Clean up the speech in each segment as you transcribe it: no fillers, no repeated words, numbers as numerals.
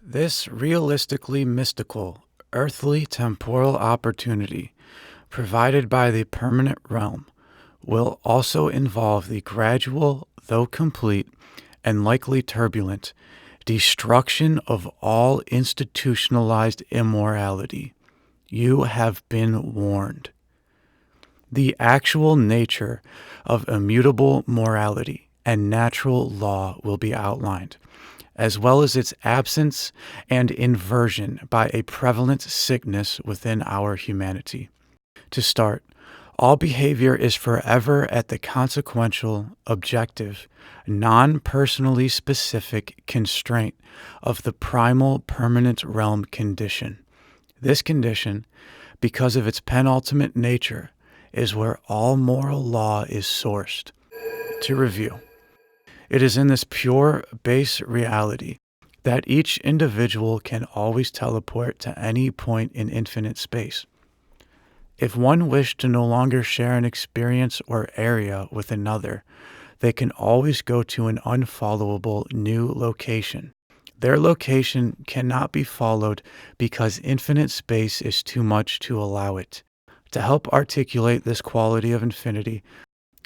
This realistically mystical, earthly temporal opportunity provided by the permanent realm will also involve the gradual, though complete, and likely turbulent destruction of all institutionalized immorality. You have been warned. The actual nature of immutable morality and natural law will be outlined, as well as its absence and inversion by a prevalent sickness within our humanity. To start, all behavior is forever at the consequential, objective, non-personally specific constraint of the primal permanent realm condition. This condition, because of its penultimate nature, is where all moral law is sourced. To review, it is in this pure base reality that each individual can always teleport to any point in infinite space. If one wished to no longer share an experience or area with another, they can always go to an unfollowable new location. Their location cannot be followed because infinite space is too much to allow it. To help articulate this quality of infinity,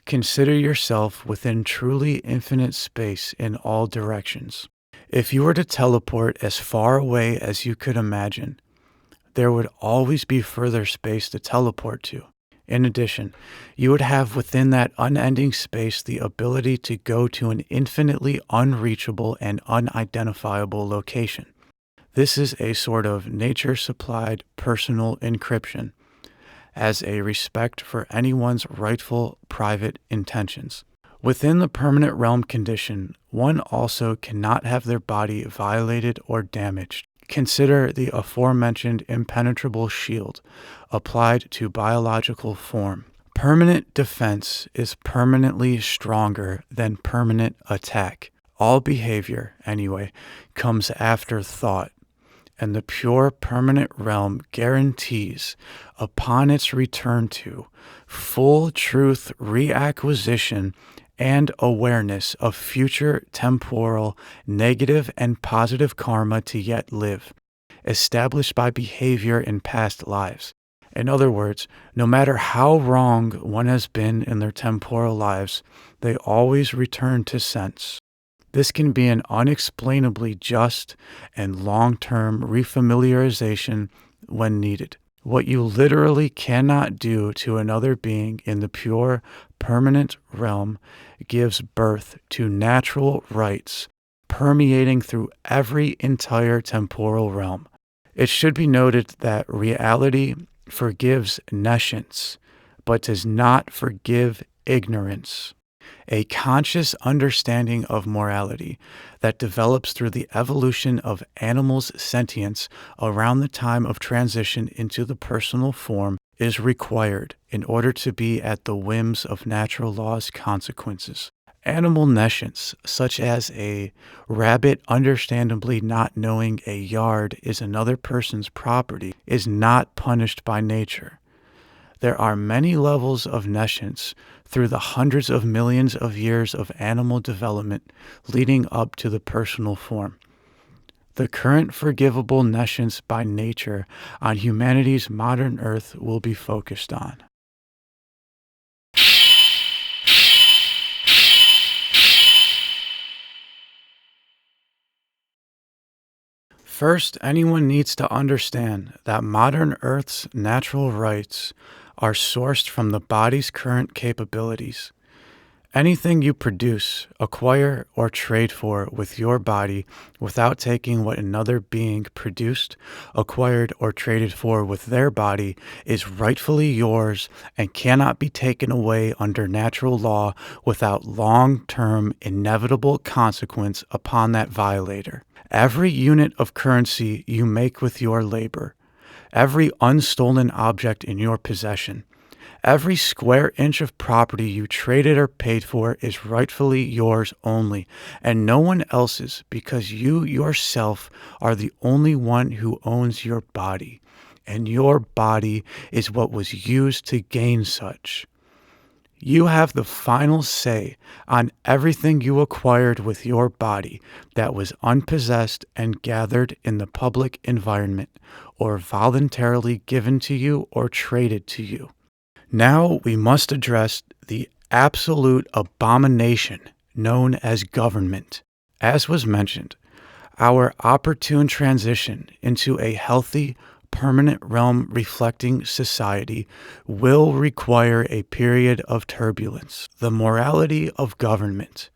consider yourself within truly infinite space in all directions. If you were to teleport as far away as you could imagine, there would always be further space to teleport to. In addition, you would have within that unending space the ability to go to an infinitely unreachable and unidentifiable location. This is a sort of nature-supplied personal encryption, as a respect for anyone's rightful private intentions. Within the permanent realm condition, one also cannot have their body violated or damaged. Consider the aforementioned impenetrable shield applied to biological form. Permanent defense is permanently stronger than permanent attack. All behavior, anyway, comes after thought, and the pure permanent realm guarantees, upon its return to, full truth reacquisition and awareness of future temporal negative and positive karma to yet live, established by behavior in past lives. In other words, no matter how wrong one has been in their temporal lives, they always return to sense. This can be an unexplainably just and long-term refamiliarization when needed. What you literally cannot do to another being in the pure, permanent realm gives birth to natural rights permeating through every entire temporal realm. It should be noted that reality forgives nescience, but does not forgive ignorance. A conscious understanding of morality that develops through the evolution of animals' sentience around the time of transition into the personal form is required in order to be at the whims of natural law's consequences. Animal nescience, such as a rabbit understandably not knowing a yard is another person's property, is not punished by nature. There are many levels of nescience through the hundreds of millions of years of animal development leading up to the personal form. The current forgivable nescience by nature on humanity's modern earth will be focused on. First, anyone needs to understand that modern Earth's natural rights are sourced from the body's current capabilities. Anything you produce, acquire, or trade for with your body without taking what another being produced, acquired, or traded for with their body is rightfully yours and cannot be taken away under natural law without long-term inevitable consequence upon that violator. Every unit of currency you make with your labor, every unstolen object in your possession, every square inch of property you traded or paid for is rightfully yours only, and no one else's, because you yourself are the only one who owns your body, and your body is what was used to gain such. You have the final say on everything you acquired with your body that was unpossessed and gathered in the public environment, or voluntarily given to you or traded to you. Now we must address the absolute abomination known as government. As was mentioned, our opportune transition into a healthy, permanent realm reflecting society will require a period of turbulence. The morality of government,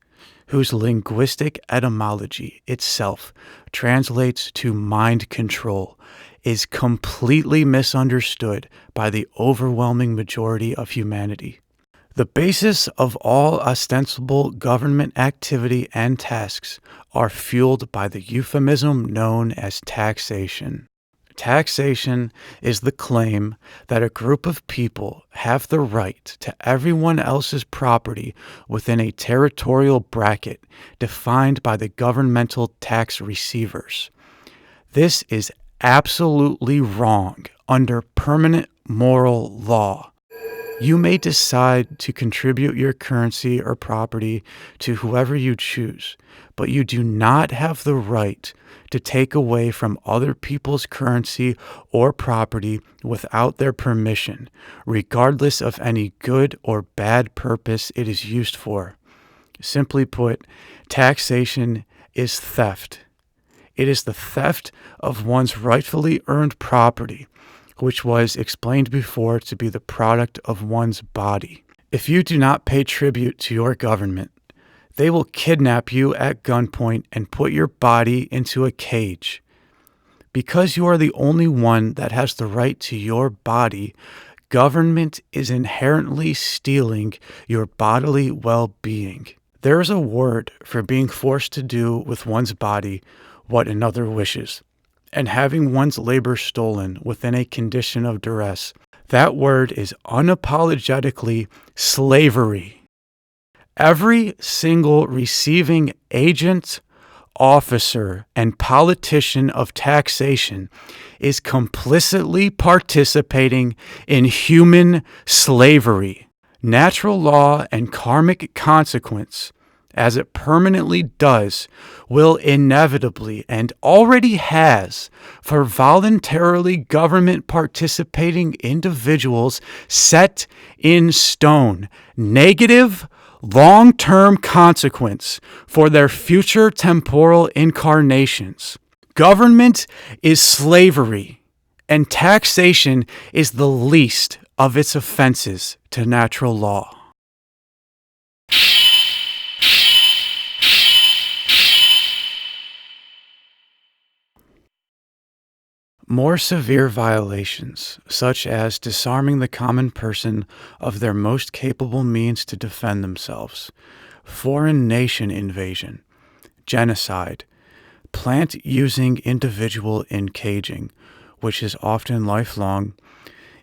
whose linguistic etymology itself translates to mind control, is completely misunderstood by the overwhelming majority of humanity. The basis of all ostensible government activity and tasks are fueled by the euphemism known as taxation. Taxation is the claim that a group of people have the right to everyone else's property within a territorial bracket defined by the governmental tax receivers. This is absolutely wrong under permanent moral law. You may decide to contribute your currency or property to whoever you choose, but you do not have the right to take away from other people's currency or property without their permission, regardless of any good or bad purpose it is used for. Simply put, taxation is theft. It is the theft of one's rightfully earned property, which was explained before to be the product of one's body. If you do not pay tribute to your government, they will kidnap you at gunpoint and put your body into a cage. Because you are the only one that has the right to your body, government is inherently stealing your bodily well-being. There is a word for being forced to do with one's body what another wishes, and having one's labor stolen within a condition of duress. That word is unapologetically slavery. Every single receiving agent, officer, and politician of taxation is complicitly participating in human slavery. Natural law and karmic consequence, as it permanently does, will inevitably and already has for voluntarily government participating individuals set in stone negative long-term consequence for their future temporal incarnations. Government is slavery, and taxation is the least of its offenses to natural law. More severe violations, such as disarming the common person of their most capable means to defend themselves, foreign nation invasion, genocide, plant-using individual encaging, which is often lifelong,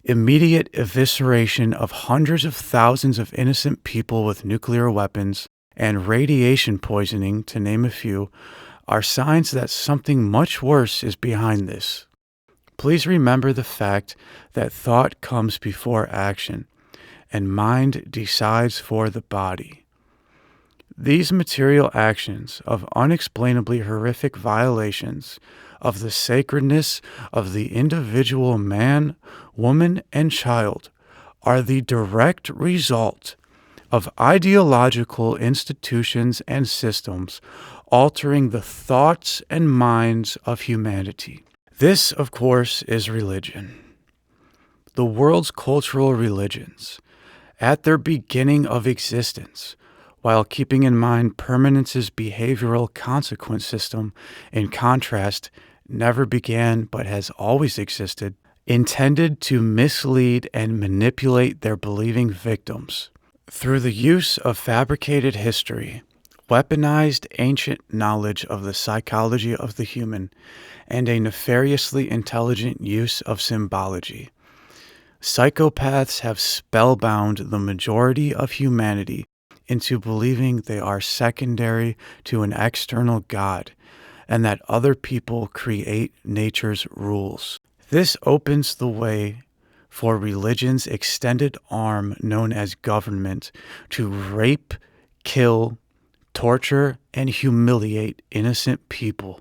immediate evisceration of hundreds of thousands of innocent people with nuclear weapons, and radiation poisoning, to name a few, are signs that something much worse is behind this. Please remember the fact that thought comes before action, and mind decides for the body. These material actions of unexplainably horrific violations of the sacredness of the individual man, woman, and child are the direct result of ideological institutions and systems altering the thoughts and minds of humanity. This, of course, is religion. The world's cultural religions, at their beginning of existence, while keeping in mind permanence's behavioral consequence system, in contrast, never began but has always existed, intended to mislead and manipulate their believing victims. Through the use of fabricated history, weaponized ancient knowledge of the psychology of the human, and a nefariously intelligent use of symbology, psychopaths have spellbound the majority of humanity into believing they are secondary to an external God and that other people create nature's rules. This opens the way for religion's extended arm known as government to rape, kill, torture, and humiliate innocent people.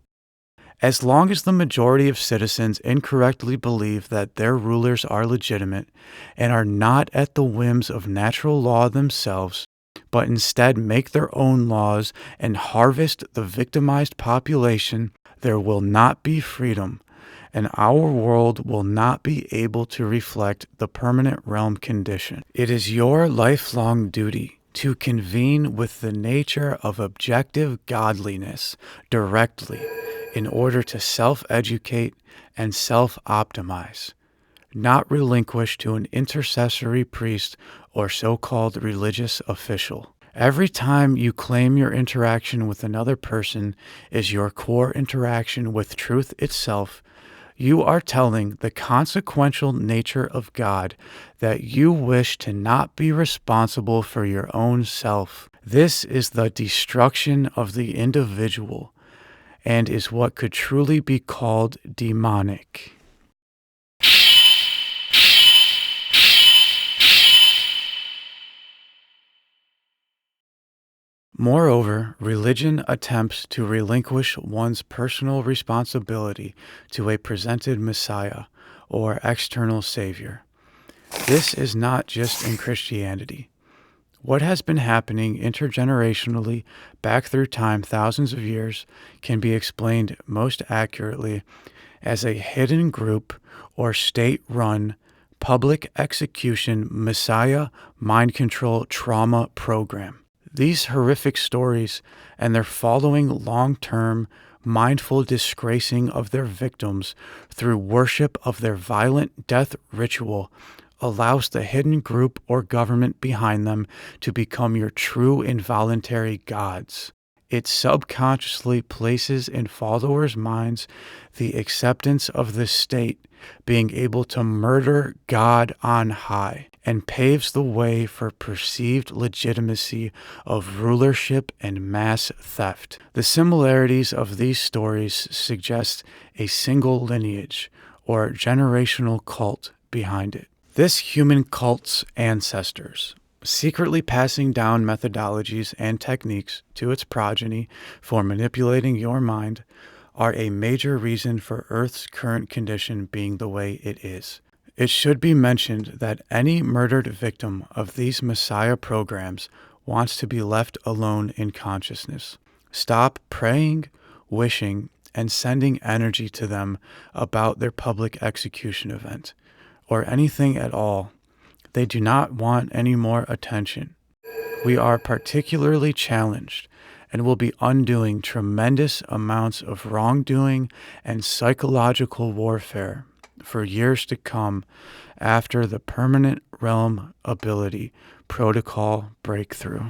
As long as the majority of citizens incorrectly believe that their rulers are legitimate and are not at the whims of natural law themselves, but instead make their own laws and harvest the victimized population, there will not be freedom, and our world will not be able to reflect the permanent realm condition. It is your lifelong duty to convene with the nature of objective godliness directly in order to self-educate and self-optimize, not relinquish to an intercessory priest or so-called religious official. Every time you claim your interaction with another person is your core interaction with truth itself, you are telling the consequential nature of God that you wish to not be responsible for your own self. This is the destruction of the individual and is what could truly be called demonic. Moreover, religion attempts to relinquish one's personal responsibility to a presented Messiah or external Savior. This is not just in Christianity. What has been happening intergenerationally back through time thousands of years can be explained most accurately as a hidden group or state-run public execution Messiah mind control trauma program. These horrific stories and their following long-term, mindful disgracing of their victims through worship of their violent death ritual allows the hidden group or government behind them to become your true involuntary gods. It subconsciously places in followers' minds the acceptance of the state being able to murder God on high, and paves the way for perceived legitimacy of rulership and mass theft. The similarities of these stories suggest a single lineage or generational cult behind it. This human cult's ancestors, secretly passing down methodologies and techniques to its progeny for manipulating your mind, are a major reason for Earth's current condition being the way it is. It should be mentioned that any murdered victim of these Messiah programs wants to be left alone in consciousness. Stop praying, wishing, and sending energy to them about their public execution event, or anything at all. They do not want any more attention. We are particularly challenged and will be undoing tremendous amounts of wrongdoing and psychological warfare for years to come after the permanent realm ability protocol breakthrough.